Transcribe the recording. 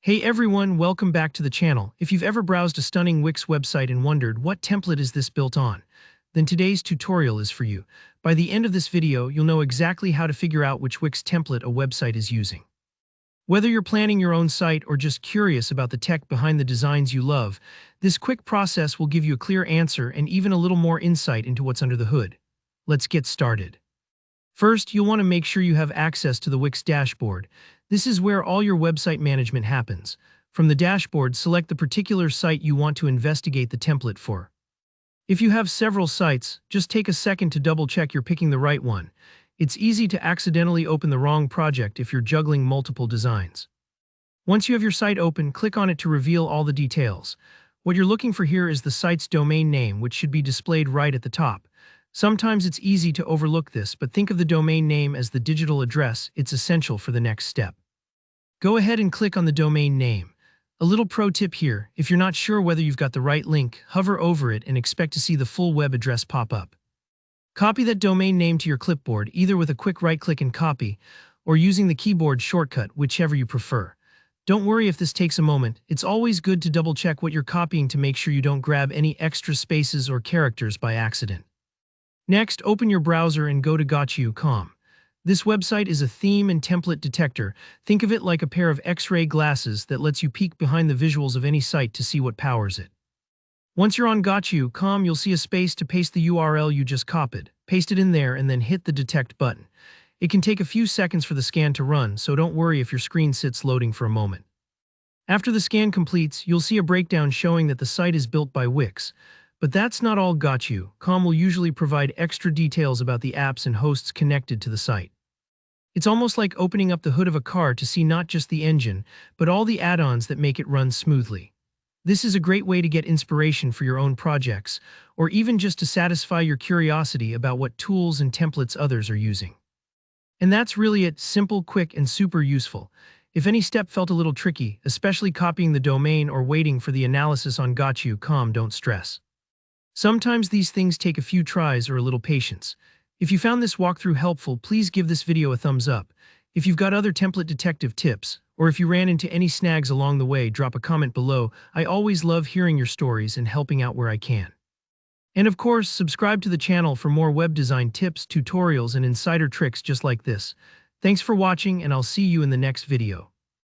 Hey everyone, welcome back to the channel. If you've ever browsed a stunning Wix website and wondered what template is this built on, then today's tutorial is for you. By the end of this video, you'll know exactly how to figure out which Wix template a website is using. Whether you're planning your own site or just curious about the tech behind the designs you love, this quick process will give you a clear answer and even a little more insight into what's under the hood. Let's get started. First, you'll want to make sure you have access to the Wix dashboard. This is where all your website management happens. From the dashboard, select the particular site you want to investigate the template for. If you have several sites, just take a second to double-check you're picking the right one. It's easy to accidentally open the wrong project if you're juggling multiple designs. Once you have your site open, click on it to reveal all the details. What you're looking for here is the site's domain name, which should be displayed right at the top. Sometimes it's easy to overlook this, but think of the domain name as the digital address. It's essential for the next step. Go ahead and click on the domain name. A little pro tip here: if you're not sure whether you've got the right link, hover over it and expect to see the full web address pop up. Copy that domain name to your clipboard, either with a quick right-click and copy, or using the keyboard shortcut, whichever you prefer. Don't worry if this takes a moment. It's always good to double-check what you're copying to make sure you don't grab any extra spaces or characters by accident. Next, open your browser and go to Gotcha.com. This website is a theme and template detector. Think of it like a pair of X-ray glasses that lets you peek behind the visuals of any site to see what powers it. Once you're on Gotcha.com, you'll see a space to paste the URL you just copied. Paste it in there and then hit the detect button. It can take a few seconds for the scan to run, so don't worry if your screen sits loading for a moment. After the scan completes, you'll see a breakdown showing that the site is built by Wix. But that's not all. Gotcha.com will usually provide extra details about the apps and hosts connected to the site. It's almost like opening up the hood of a car to see not just the engine, but all the add-ons that make it run smoothly. This is a great way to get inspiration for your own projects, or even just to satisfy your curiosity about what tools and templates others are using. And that's really it: simple, quick, and super useful. If any step felt a little tricky, especially copying the domain or waiting for the analysis on Gotcha.com, don't stress. Sometimes these things take a few tries or a little patience. If you found this walkthrough helpful, please give this video a thumbs up. If you've got other template detective tips, or if you ran into any snags along the way, drop a comment below. I always love hearing your stories and helping out where I can. And of course, subscribe to the channel for more web design tips, tutorials, and insider tricks just like this. Thanks for watching, and I'll see you in the next video.